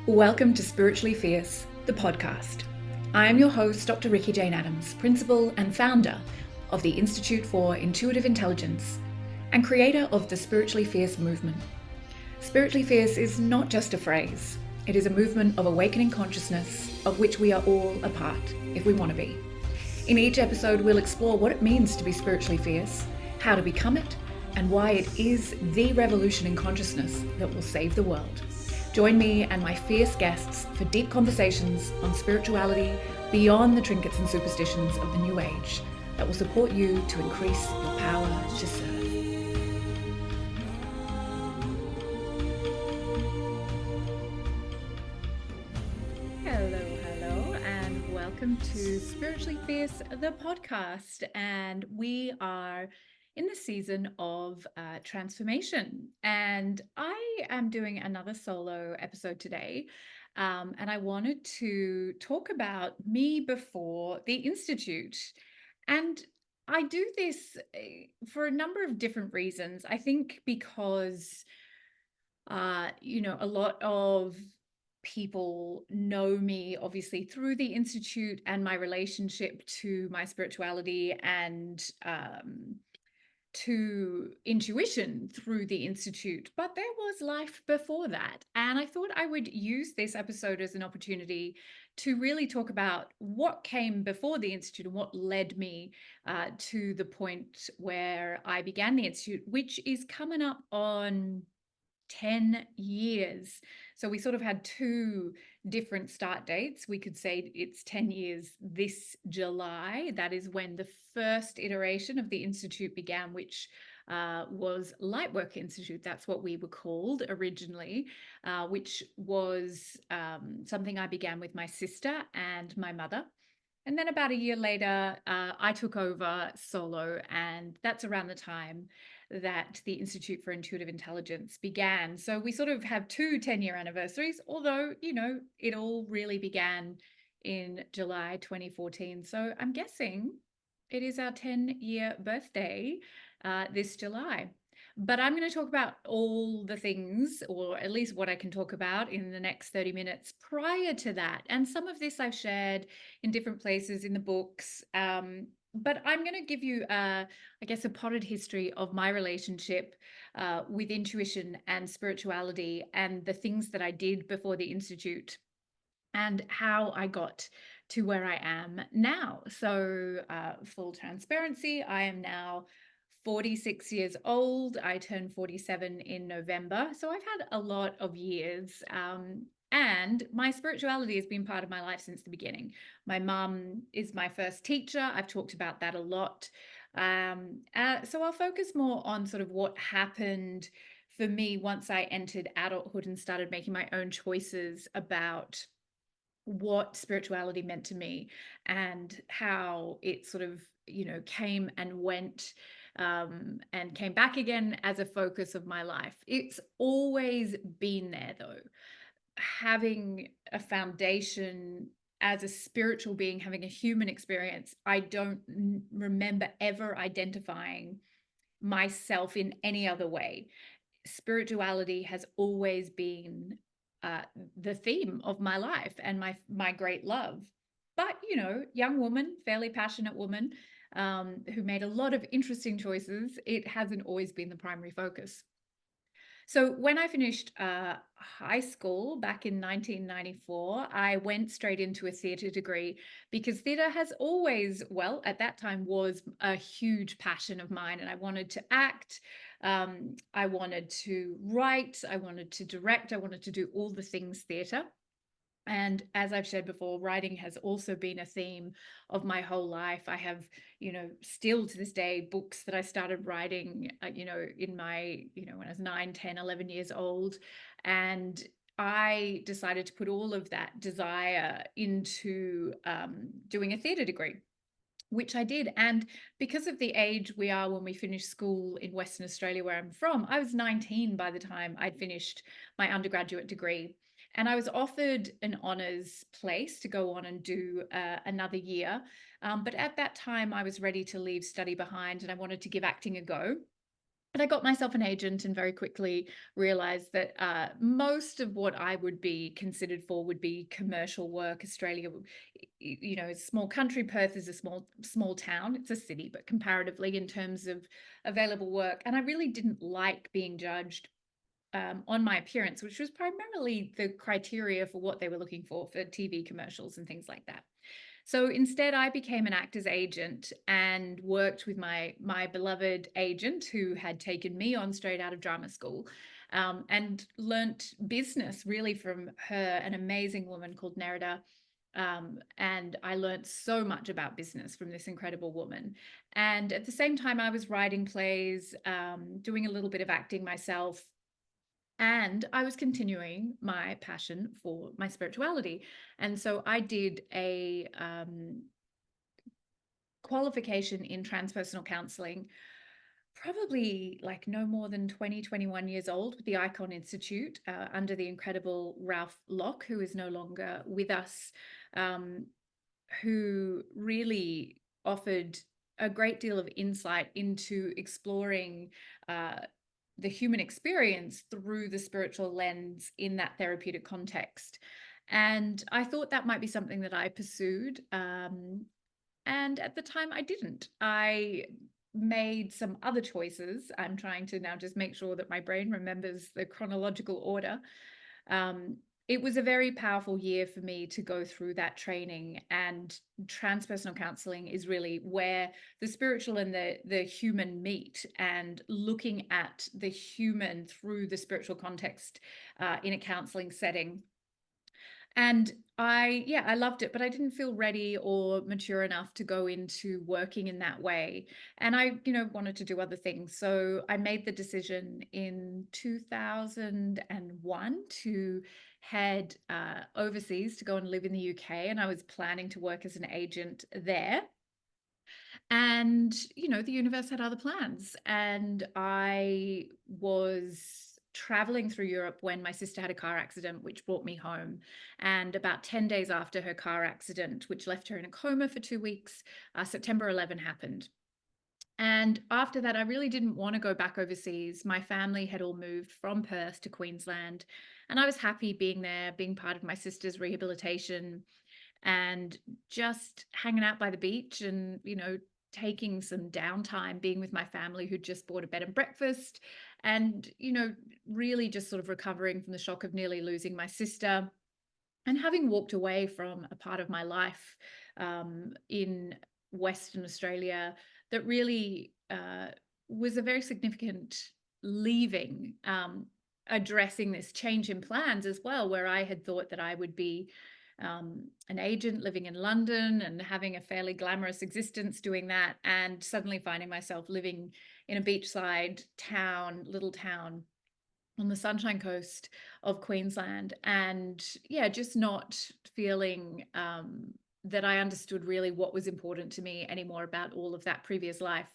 Welcome to Spiritually Fierce, the podcast. I am your host, Dr. Ricci Jane Adams, principal and founder of the Institute for Intuitive Intelligence and creator of the Spiritually Fierce movement. Spiritually Fierce is not just a phrase, it is a movement of awakening consciousness of which we are all a part, if we want to be. In each episode, we'll explore what it means to be spiritually fierce, how to become it, and why it is the revolution in consciousness that will save the world. Join me and my fierce guests for deep conversations on spirituality beyond the trinkets and superstitions of the new age that will support you to increase your power to serve. Hello, and welcome to Spiritually Fierce, the podcast. And we are in the season of transformation. And I am doing another solo episode today. And I wanted to talk about me before the Institute. And I do this for a number of different reasons. I think because, a lot of people know me obviously through the Institute and my relationship to my spirituality and to intuition through the Institute, but there was life before that. And I thought I would use this episode as an opportunity to really talk about what came before the Institute and what led me to the point where I began the Institute, which is coming up on 10 years. So we sort of had two different start dates. We could say it's 10 years this July. That is when the first iteration of the Institute began, which was Lightwork Institute. That's what we were called originally, which was something I began with my sister and my mother. And then about a year later, I took over solo, and that's around the time that the Institute for Intuitive Intelligence began. So we sort of have two 10-year anniversaries, although, it all really began in July 2014. So I'm guessing it is our 10-year birthday this July. But I'm going to talk about all the things, or at least what I can talk about in the next 30 minutes prior to that. And some of this I've shared in different places in the books. But I'm going to give you, a potted history of my relationship with intuition and spirituality and the things that I did before the Institute and how I got to where I am now. So full transparency, I am now 46 years old. I turned 47 in November. So I've had a lot of years. And my spirituality has been part of my life since the beginning. My mum is my first teacher. I've talked about that a lot. So I'll focus more on sort of what happened for me once I entered adulthood and started making my own choices about what spirituality meant to me and how it sort of, came and went and came back again as a focus of my life. It's always been there, though. Having a foundation as a spiritual being, having a human experience, I don't remember ever identifying myself in any other way. Spirituality has always been the theme of my life and my great love. But, young woman, fairly passionate woman, who made a lot of interesting choices, it hasn't always been the primary focus. So when I finished high school back in 1994, I went straight into a theatre degree because theatre has always, well, at that time was a huge passion of mine, and I wanted to act, I wanted to write, I wanted to direct, I wanted to do all the things theatre. And as I've shared before, writing has also been a theme of my whole life. I have, still to this day, books that I started writing, in my, when I was 9, 10, 11 years old. And I decided to put all of that desire into doing a theatre degree, which I did. And because of the age we are when we finish school in Western Australia, where I'm from, I was 19 by the time I'd finished my undergraduate degree. And I was offered an honours place to go on and do another year. But at that time, I was ready to leave study behind and I wanted to give acting a go. But I got myself an agent and very quickly realized that most of what I would be considered for would be commercial work. Australia, is a small country. Perth is a small town. It's a city, but comparatively in terms of available work. And I really didn't like being judged on my appearance, which was primarily the criteria for what they were looking for TV commercials and things like that. So instead, I became an actor's agent and worked with my beloved agent who had taken me on straight out of drama school, and learnt business really from her, an amazing woman called Nerida. And I learned so much about business from this incredible woman. And at the same time, I was writing plays, doing a little bit of acting myself, and I was continuing my passion for my spirituality. And so I did a qualification in transpersonal counseling, probably like no more than 20, 21 years old, with the Icon Institute, under the incredible Ralph Locke, who is no longer with us, um, who really offered a great deal of insight into exploring uh, the human experience through the spiritual lens in that therapeutic context. And I thought that might be something that I pursued. And at the time, I didn't. I made some other choices. I'm trying to now just make sure that my brain remembers the chronological order. Um, it was a very powerful year for me to go through that training, and transpersonal counseling is really where the spiritual and the human meet, and looking at the human through the spiritual context in a counseling setting. And I loved it, but I didn't feel ready or mature enough to go into working in that way. And I, wanted to do other things. So I made the decision in 2001 to head overseas to go and live in the UK. And I was planning to work as an agent there. And, the universe had other plans. And I was traveling through Europe when my sister had a car accident, which brought me home. And about 10 days after her car accident, which left her in a coma for 2 weeks, September 11 happened. And after that, I really didn't want to go back overseas. My family had all moved from Perth to Queensland, and I was happy being there, being part of my sister's rehabilitation, and just hanging out by the beach and, taking some downtime, being with my family who'd just bought a bed and breakfast, and, really just sort of recovering from the shock of nearly losing my sister, and having walked away from a part of my life in Western Australia that really was a very significant leaving, addressing this change in plans as well, where I had thought that I would be an agent living in London and having a fairly glamorous existence doing that, and suddenly finding myself living in a beachside town, little town on the Sunshine Coast of Queensland, and just not feeling that I understood really what was important to me anymore about all of that previous life.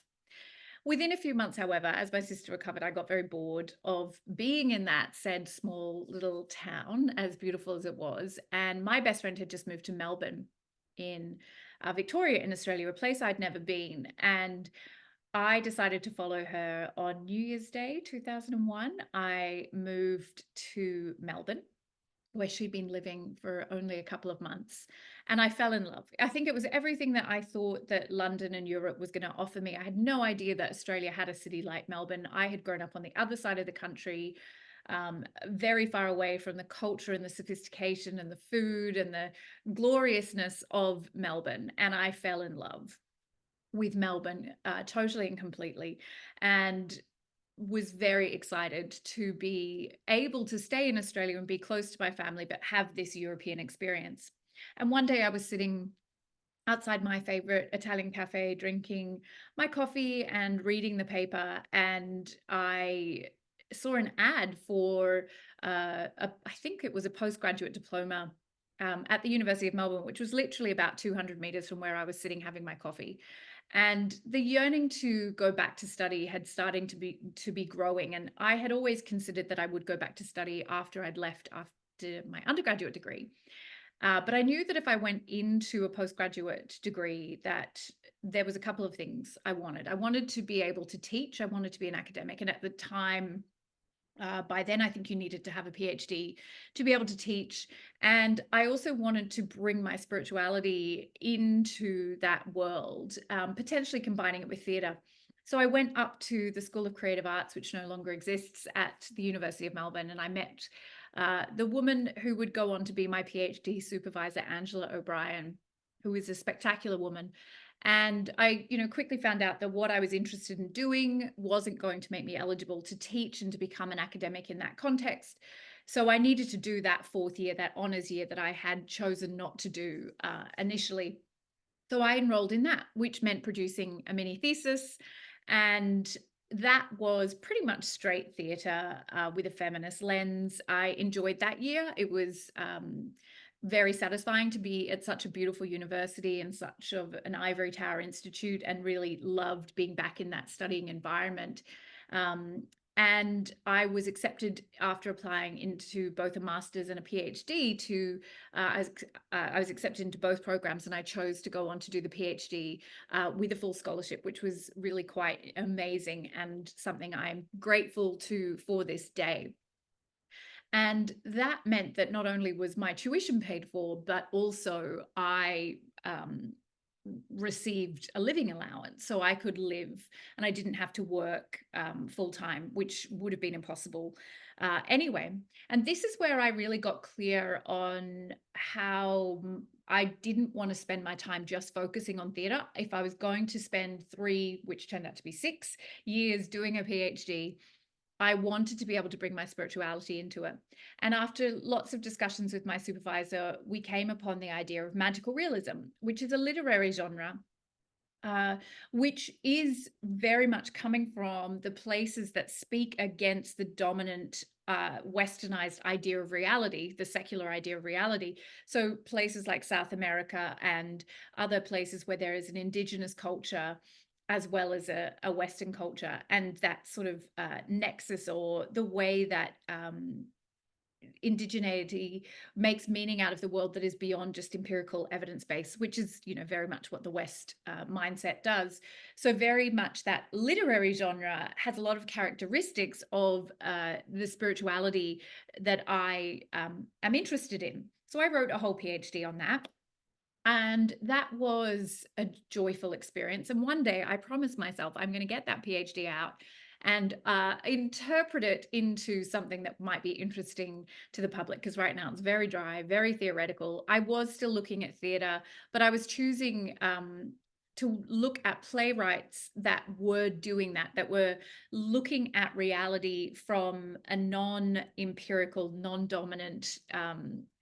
Within a few months, however, as my sister recovered, I got very bored of being in that said small little town, as beautiful as it was. And my best friend had just moved to Melbourne in Victoria in Australia, a place I'd never been. And I decided to follow her on New Year's Day, 2001. I moved to Melbourne, where she'd been living for only a couple of months. And I fell in love. I think it was everything that I thought that London and Europe was going to offer me. I had no idea that Australia had a city like Melbourne. I had grown up on the other side of the country, very far away from the culture and the sophistication and the food and the gloriousness of Melbourne. And I fell in love with Melbourne, totally and completely, and was very excited to be able to stay in Australia and be close to my family, but have this European experience. And one day I was sitting outside my favorite Italian cafe, drinking my coffee and reading the paper, and I saw an ad for I think it was a postgraduate diploma at the University of Melbourne, which was literally about 200 meters from where I was sitting having my coffee. And the yearning to go back to study had starting to be growing, and I had always considered that I would go back to study after I'd left after my undergraduate degree. But I knew that if I went into a postgraduate degree, that there was a couple of things I wanted. I wanted to be able to teach. I wanted to be an academic. And at the time, by then, I think you needed to have a PhD to be able to teach. And I also wanted to bring my spirituality into that world, potentially combining it with theatre. So I went up to the School of Creative Arts, which no longer exists, at the University of Melbourne, and I met the woman who would go on to be my PhD supervisor, Angela O'Brien, who is a spectacular woman. And I, quickly found out that what I was interested in doing wasn't going to make me eligible to teach and to become an academic in that context. So I needed to do that fourth year, that honors year that I had chosen not to do initially. So I enrolled in that, which meant producing a mini thesis. And that was pretty much straight theatre with a feminist lens. I enjoyed that year. It was very satisfying to be at such a beautiful university and such of an ivory tower institute, and really loved being back in that studying environment. And I was accepted after applying into both a master's and a PhD to, I was accepted into both programs, and I chose to go on to do the PhD with a full scholarship, which was really quite amazing and something I'm grateful to for this day. And that meant that not only was my tuition paid for, but also I received a living allowance, so I could live and I didn't have to work full time, which would have been impossible anyway. And this is where I really got clear on how I didn't want to spend my time just focusing on theatre. If I was going to spend 3, which turned out to be 6 years doing a PhD, I wanted to be able to bring my spirituality into it. And after lots of discussions with my supervisor, we came upon the idea of magical realism, which is a literary genre, which is very much coming from the places that speak against the dominant westernized idea of reality, the secular idea of reality. So places like South America and other places where there is an indigenous culture as well as a Western culture, and that sort of nexus, or the way that indigeneity makes meaning out of the world that is beyond just empirical evidence base, which is, very much what the West mindset does. So very much that literary genre has a lot of characteristics of the spirituality that I am interested in. So I wrote a whole PhD on that. And that was a joyful experience. And one day I promised myself I'm going to get that PhD out and interpret it into something that might be interesting to the public. Because right now it's very dry, very theoretical. I was still looking at theatre, but I was choosing to look at playwrights that were doing that were looking at reality from a non-empirical, non-dominant,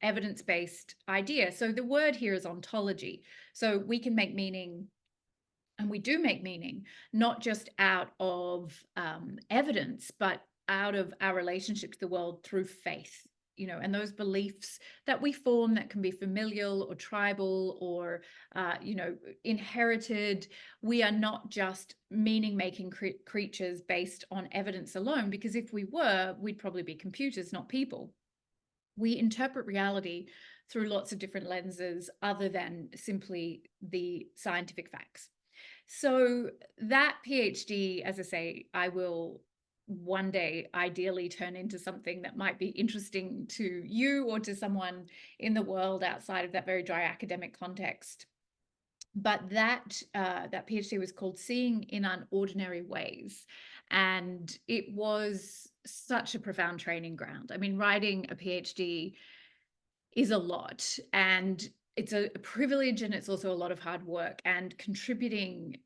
evidence-based idea. So the word here is ontology. So we can make meaning, and we do make meaning, not just out of evidence, but out of our relationship to the world through faith. And those beliefs that we form that can be familial or tribal or, inherited. We are not just meaning-making creatures based on evidence alone, because if we were, we'd probably be computers, not people. We interpret reality through lots of different lenses other than simply the scientific facts. So that PhD, as I say, I will one day ideally turn into something that might be interesting to you or to someone in the world outside of that very dry academic context. But that PhD was called Seeing in Unordinary Ways. And it was such a profound training ground. I mean, writing a PhD is a lot, and it's a privilege, and it's also a lot of hard work, and contributing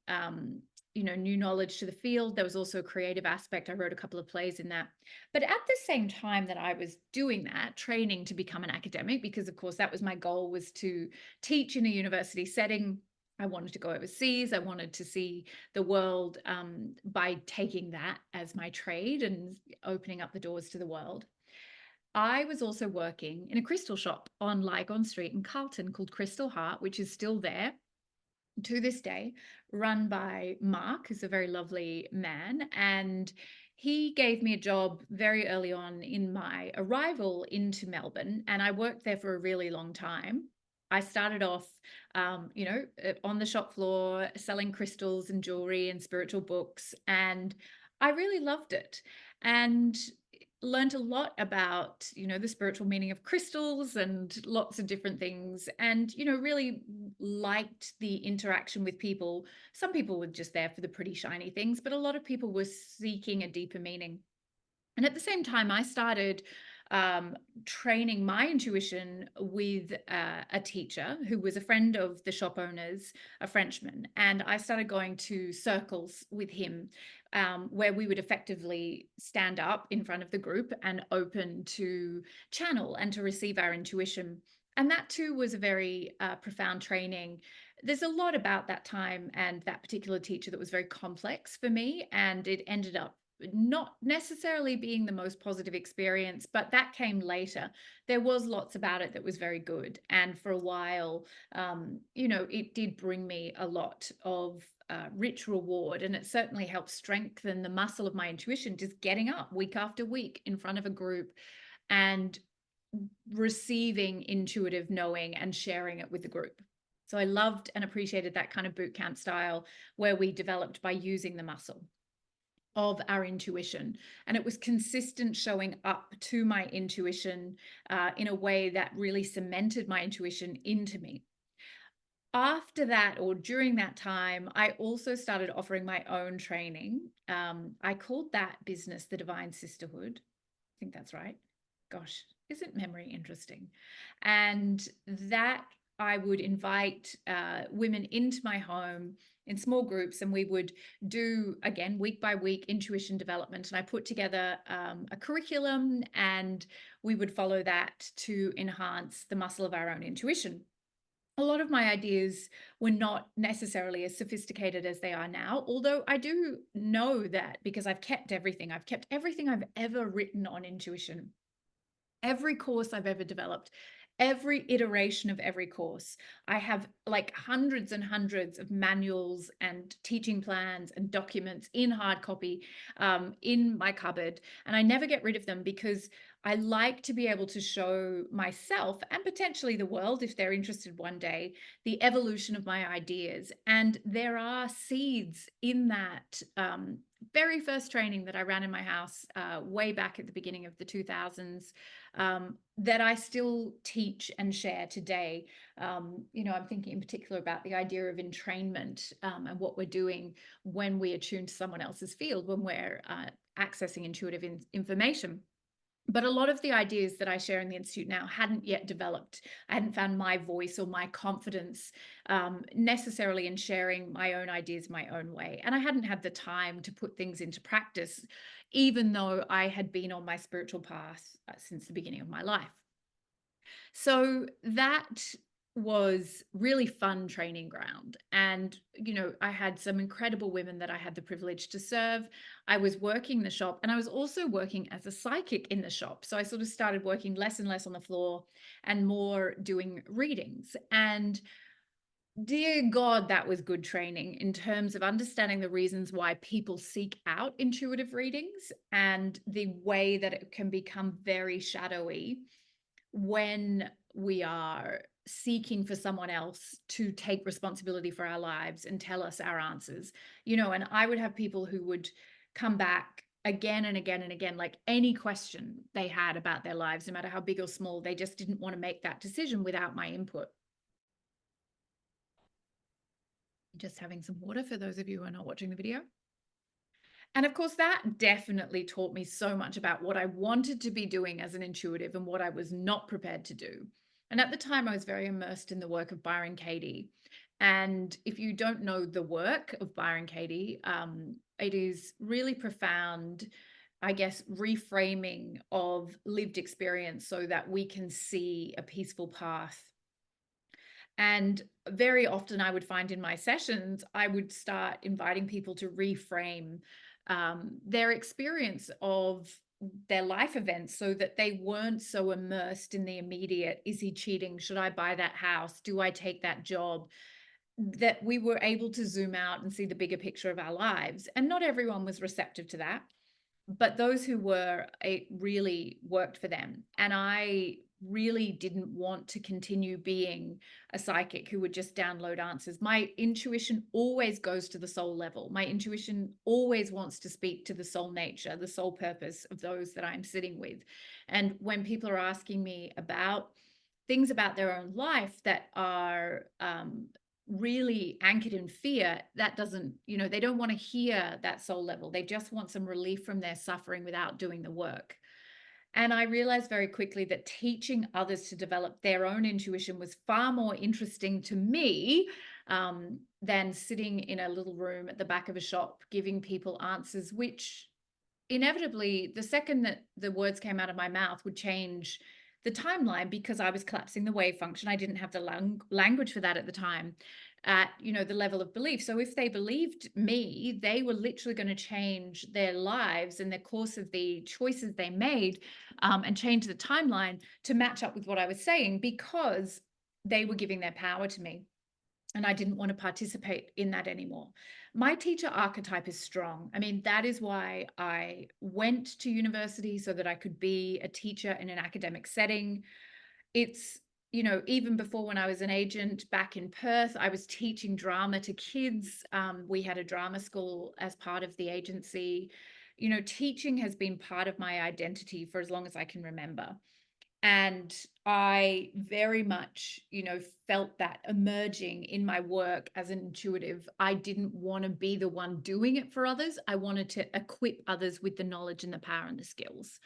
new knowledge to the field. There was also a creative aspect. I wrote a couple of plays in that. But at the same time that I was doing that, training to become an academic, because of course that was my goal, was to teach in a university setting. I wanted to go overseas. I wanted to see the world by taking that as my trade and opening up the doors to the world. I was also working in a crystal shop on Lygon Street in Carlton called Crystal Heart, which is still there to this day, run by Mark, who's a very lovely man. And he gave me a job very early on in my arrival into Melbourne, and I worked there for a really long time. I started off, on the shop floor selling crystals and jewelry and spiritual books. And I really loved it. And learned a lot about, the spiritual meaning of crystals and lots of different things. And, really liked the interaction with people. Some people were just there for the pretty shiny things, but a lot of people were seeking a deeper meaning. And at the same time, I started training my intuition with a teacher who was a friend of the shop owners, a Frenchman. And I started going to circles with him where we would effectively stand up in front of the group and open to channel and to receive our intuition. And that too was a very profound training. There's a lot about that time and that particular teacher that was very complex for me, and it ended up not necessarily being the most positive experience, but that came later. There was lots about it that was very good. And for a while, it did bring me a lot of rich reward. And it certainly helped strengthen the muscle of my intuition, just getting up week after week in front of a group and receiving intuitive knowing and sharing it with the group. So I loved and appreciated that kind of boot camp style where we developed by using the muscle of our intuition. And it was consistent showing up to my intuition in a way that really cemented my intuition into me. After that, or during that time, I also started offering my own training. I called that business the Divine Sisterhood. I think that's right. Gosh, isn't memory interesting? And that I would invite women into my home in small groups, and we would do, again, week by week intuition development. And I put together a curriculum, and we would follow that to enhance the muscle of our own intuition. A lot of my ideas were not necessarily as sophisticated as they are now, although I do know that because I've kept everything. I've kept everything I've ever written on intuition. Every course I've ever developed, every iteration of every course, I have like hundreds and hundreds of manuals and teaching plans and documents in hard copy in my cupboard. And I never get rid of them because I like to be able to show myself and potentially the world, if they're interested one day, the evolution of my ideas. And there are seeds in that very first training that I ran in my house way back at the beginning of the 2000s that I still teach and share today. I'm thinking in particular about the idea of entrainment and what we're doing when we attune to someone else's field, when we're accessing intuitive information. But a lot of the ideas that I share in the Institute now hadn't yet developed. I hadn't found my voice or my confidence necessarily in sharing my own ideas my own way. And I hadn't had the time to put things into practice, even though I had been on my spiritual path since the beginning of my life. So that was really fun training ground. And, I had some incredible women that I had the privilege to serve. I was working the shop, and I was also working as a psychic in the shop. So I sort of started working less and less on the floor and more doing readings. And dear God, that was good training in terms of understanding the reasons why people seek out intuitive readings and the way that it can become very shadowy when we are seeking for someone else to take responsibility for our lives and tell us our answers. And I would have people who would come back again and again and again, like any question they had about their lives, no matter how big or small, they just didn't want to make that decision without my input. Just having some water for those of you who are not watching the video. And of course, that definitely taught me so much about what I wanted to be doing as an intuitive and what I was not prepared to do. And at the time, I was very immersed in the work of Byron Katie. And if you don't know the work of Byron Katie, it is really profound, I guess, reframing of lived experience so that we can see a peaceful path. And very often I would find in my sessions, I would start inviting people to reframe their experience of their life events so that they weren't so immersed in the immediate, is he cheating? Should I buy that house? Do I take that job? That we were able to zoom out and see the bigger picture of our lives. And not everyone was receptive to that, but those who were, it really worked for them. And I really didn't want to continue being a psychic who would just download answers. My intuition always goes to the soul level. My intuition always wants to speak to the soul nature, the soul purpose of those that I'm sitting with. And when people are asking me about things about their own life that are really anchored in fear, that doesn't, they don't want to hear that soul level. They just want some relief from their suffering without doing the work. And I realized very quickly that teaching others to develop their own intuition was far more interesting to me than sitting in a little room at the back of a shop giving people answers, which inevitably, the second that the words came out of my mouth, would change the timeline, because I was collapsing the wave function. I didn't have the language for that at the time, at the level of belief. So if they believed me, they were literally going to change their lives and the course of the choices they made, and change the timeline to match up with what I was saying, because they were giving their power to me. And I didn't want to participate in that anymore. My teacher archetype is strong. I mean, that is why I went to university, so that I could be a teacher in an academic setting. It's, even before, when I was an agent back in Perth, I was teaching drama to kids. We had a drama school as part of the agency. Teaching has been part of my identity for as long as I can remember. And I very much, felt that emerging in my work as an intuitive. I didn't want to be the one doing it for others. I wanted to equip others with the knowledge and the power and the skills.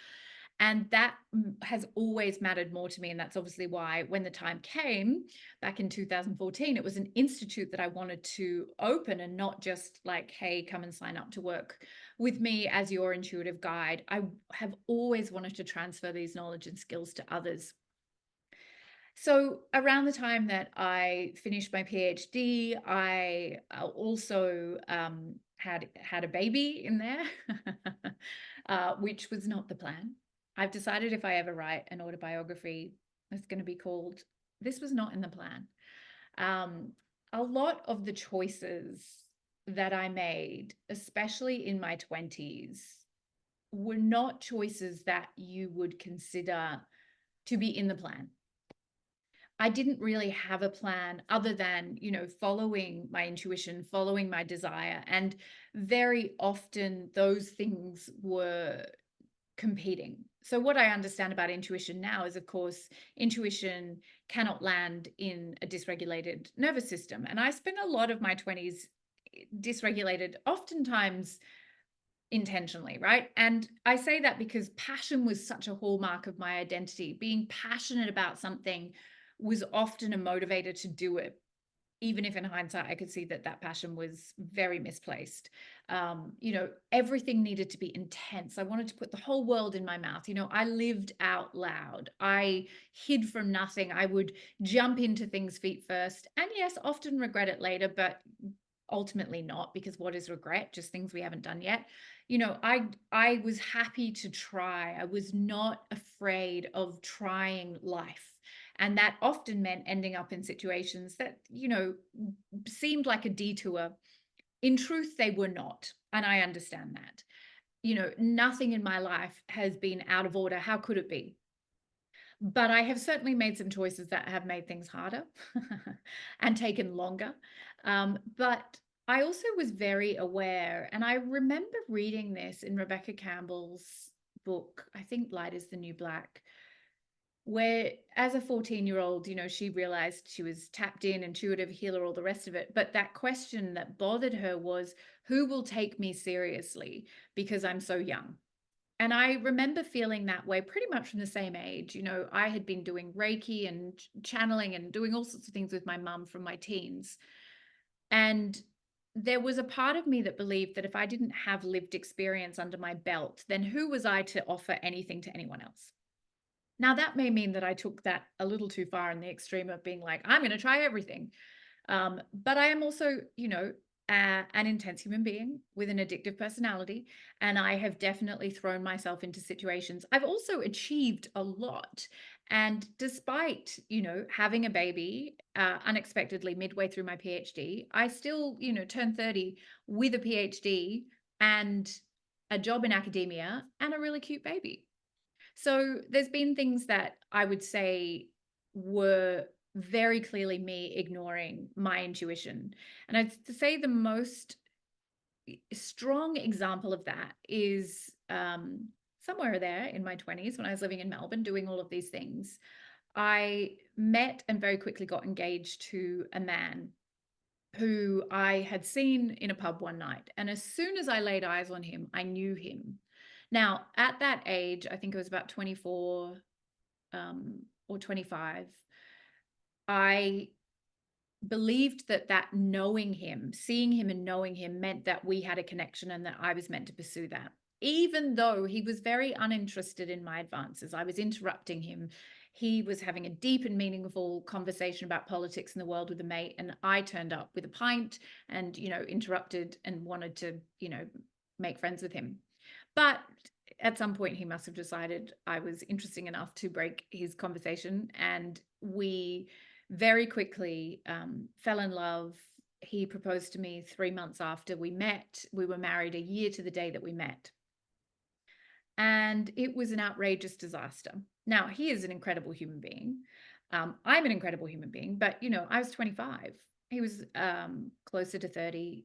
And that has always mattered more to me. And that's obviously why, when the time came back in 2014, it was an institute that I wanted to open, and not just like, hey, come and sign up to work with me as your intuitive guide. I have always wanted to transfer these knowledge and skills to others. So around the time that I finished my PhD, I also had a baby in there, which was not the plan. I've decided, if I ever write an autobiography, it's going to be called "This Was Not in the Plan." A lot of the choices that I made, especially in my 20s, were not choices that you would consider to be in the plan. I didn't really have a plan other than, following my intuition, following my desire. And very often those things were competing. So what I understand about intuition now is, of course, intuition cannot land in a dysregulated nervous system. And I spent a lot of my 20s dysregulated, oftentimes intentionally, right? And I say that because passion was such a hallmark of my identity. Being passionate about something was often a motivator to do it, even if in hindsight I could see that that passion was very misplaced. Everything needed to be intense. I wanted to put the whole world in my mouth. I lived out loud. I hid from nothing. I would jump into things feet first, and yes, often regret it later, but ultimately not, because what is regret? Just things we haven't done yet. I was happy to try. I was not afraid of trying life. And that often meant ending up in situations that, seemed like a detour. In truth, they were not. And I understand that. Nothing in my life has been out of order. How could it be? But I have certainly made some choices that have made things harder and taken longer. But I also was very aware, and I remember reading this in Rebecca Campbell's book, I think Light is the New Black, where as a 14-year-old, she realized she was tapped in, intuitive, healer, all the rest of it. But that question that bothered her was, who will take me seriously because I'm so young? And I remember feeling that way pretty much from the same age. I had been doing Reiki and channeling and doing all sorts of things with my mum from my teens. And there was a part of me that believed that if I didn't have lived experience under my belt, then who was I to offer anything to anyone else? Now, that may mean that I took that a little too far in the extreme of being like, I'm going to try everything. But I am also, an intense human being with an addictive personality. And I have definitely thrown myself into situations. I've also achieved a lot. And despite, having a baby unexpectedly midway through my PhD, I still, turned 30 with a PhD and a job in academia and a really cute baby. So there's been things that I would say were very clearly me ignoring my intuition. And I'd say the most strong example of that is somewhere there in my 20s when I was living in Melbourne doing all of these things. I met and very quickly got engaged to a man who I had seen in a pub one night. And as soon as I laid eyes on him, I knew him. Now, at that age, I think it was about 24 or 25, I believed that knowing him, seeing him and knowing him meant that we had a connection and that I was meant to pursue that. Even though he was very uninterested in my advances, I was interrupting him. He was having a deep and meaningful conversation about politics in the world with a mate, and I turned up with a pint and, interrupted and wanted to, make friends with him. But at some point, he must have decided I was interesting enough to break his conversation, and we very quickly fell in love. He proposed to me 3 months after we met. We were married a year to the day that we met. And it was an outrageous disaster. Now, he is an incredible human being. I'm an incredible human being, but, I was 25. He was closer to 30,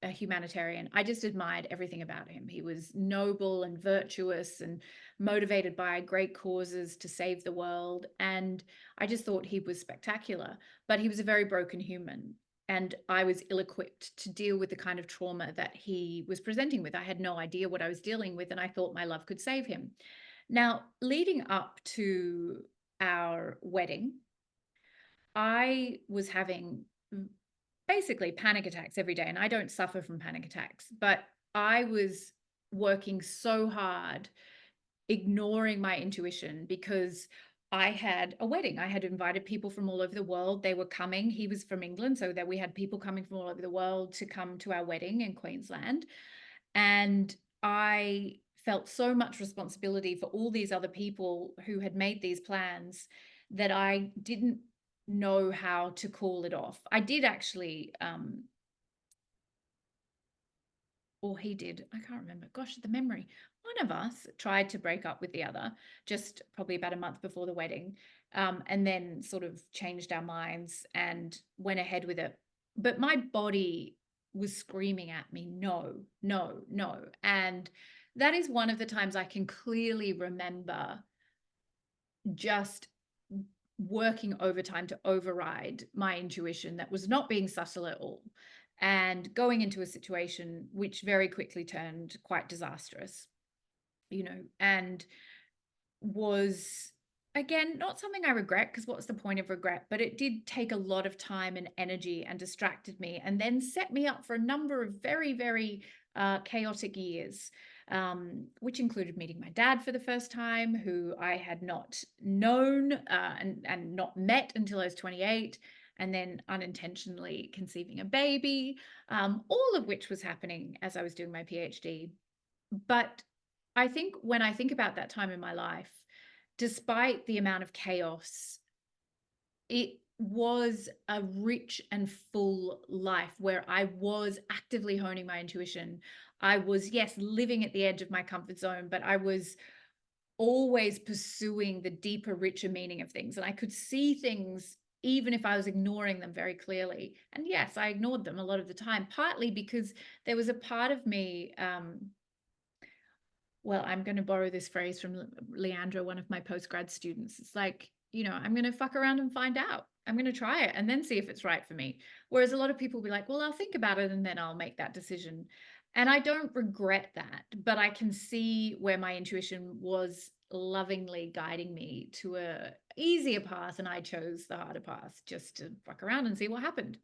a humanitarian. I just admired everything about him. He was noble and virtuous and motivated by great causes to save the world. And I just thought he was spectacular. But he was a very broken human. And I was ill-equipped to deal with the kind of trauma that he was presenting with. I had no idea what I was dealing with, and I thought my love could save him. Now, leading up to our wedding, I was having basically panic attacks every day. And I don't suffer from panic attacks, but I was working so hard, ignoring my intuition because I had a wedding. I had invited people from all over the world. They were coming. He was from England, so that we had people coming from all over the world to come to our wedding in Queensland. And I felt so much responsibility for all these other people who had made these plans that I didn't know how to call it off. I did actually, or he did, I can't remember. Gosh, the memory. One of us tried to break up with the other just probably about a month before the wedding, and then sort of changed our minds and went ahead with it. But my body was screaming at me, no, no, no. And that is one of the times I can clearly remember just working overtime to override my intuition that was not being subtle at all, and going into a situation which very quickly turned quite disastrous, and was, again, not something I regret, because what's the point of regret? But it did take a lot of time and energy and distracted me, and then set me up for a number of very, very chaotic years, which included meeting my dad for the first time, who I had not known and not met until I was 28, and then unintentionally conceiving a baby, all of which was happening as I was doing my PhD. But I think when I think about that time in my life, despite the amount of chaos, it was a rich and full life where I was actively honing my intuition. I was, yes, living at the edge of my comfort zone, but I was always pursuing the deeper, richer meaning of things. And I could see things even if I was ignoring them very clearly. And yes, I ignored them a lot of the time, partly because there was a part of me, well, I'm going to borrow this phrase from Leandra, one of my postgrad students. It's like, I'm going to fuck around and find out. I'm going to try it and then see if it's right for me. Whereas a lot of people will be like, well, I'll think about it and then I'll make that decision. And I don't regret that, but I can see where my intuition was lovingly guiding me to a easier path, and I chose the harder path just to fuck around and see what happened.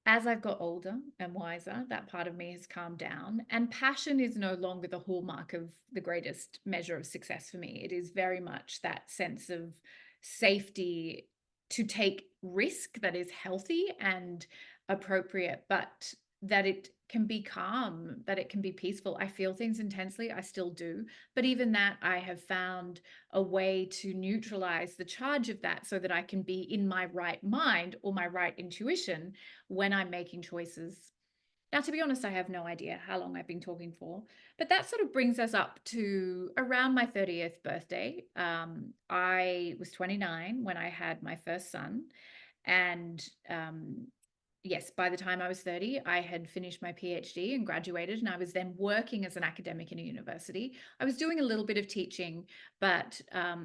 As I've got older and wiser, that part of me has calmed down, and passion is no longer the hallmark of the greatest measure of success for me. It is very much that sense of safety to take risk that is healthy and appropriate, but that it can be calm, that it can be peaceful. I feel things intensely, I still do, but even that, I have found a way to neutralize the charge of that so that I can be in my right mind or my right intuition when I'm making choices. Now, to be honest, I have no idea how long I've been talking for, but that sort of brings us up to around my 30th birthday. I was 29 when I had my first son. And yes, by the time I was 30, I had finished my PhD and graduated, and I was then working as an academic in a university. I was doing a little bit of teaching, but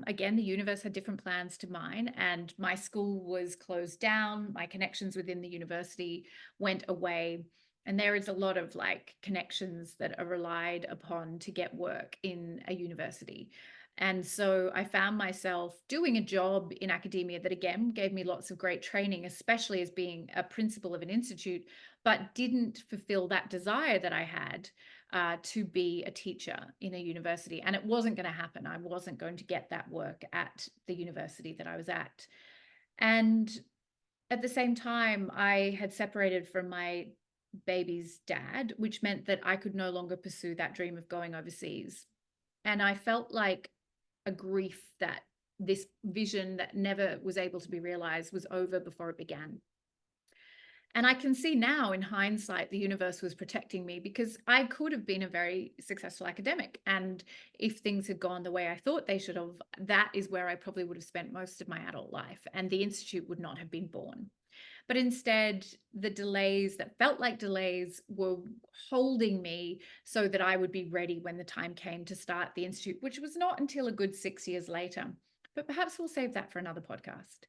again, the universe had different plans to mine, and my school was closed down. My connections within the university went away. And there is a lot of like connections that are relied upon to get work in a university. And so I found myself doing a job in academia that, again, gave me lots of great training, especially as being a principal of an institute, but didn't fulfill that desire that I had to be a teacher in a university. And it wasn't going to happen. I wasn't going to get that work at the university that I was at. And at the same time, I had separated from my baby's dad, which meant that I could no longer pursue that dream of going overseas. And I felt like a grief that this vision that never was able to be realized was over before it began. And I can see now in hindsight, the universe was protecting me because I could have been a very successful academic. And if things had gone the way I thought they should have, that is where I probably would have spent most of my adult life. And the institute would not have been born. But instead, the delays that felt like delays were holding me so that I would be ready when the time came to start the institute, which was not until a good 6 years later. But perhaps we'll save that for another podcast.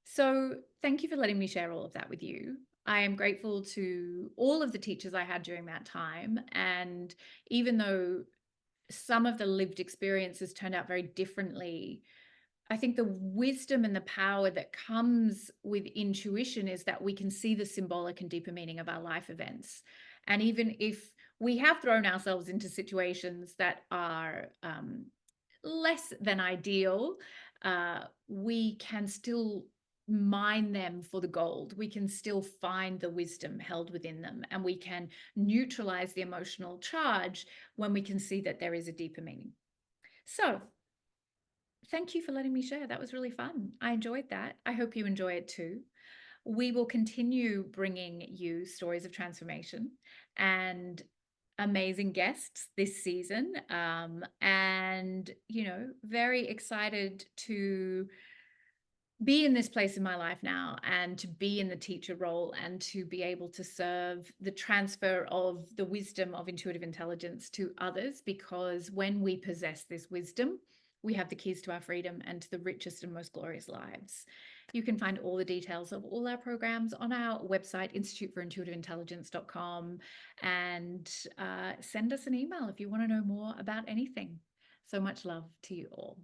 So thank you for letting me share all of that with you. I am grateful to all of the teachers I had during that time. And even though some of the lived experiences turned out very differently, I think the wisdom and the power that comes with intuition is that we can see the symbolic and deeper meaning of our life events. And even if we have thrown ourselves into situations that are less than ideal, we can still mine them for the gold. We can still find the wisdom held within them, and we can neutralize the emotional charge when we can see that there is a deeper meaning. So thank you for letting me share. That was really fun. I enjoyed that. I hope you enjoy it too. We will continue bringing you stories of transformation and amazing guests this season. And, very excited to be in this place in my life now and to be in the teacher role and to be able to serve the transfer of the wisdom of intuitive intelligence to others, because when we possess this wisdom, we have the keys to our freedom and to the richest and most glorious lives. You can find all the details of all our programs on our website, instituteforintuitiveintelligence.com, and send us an email if you want to know more about anything. So much love to you all.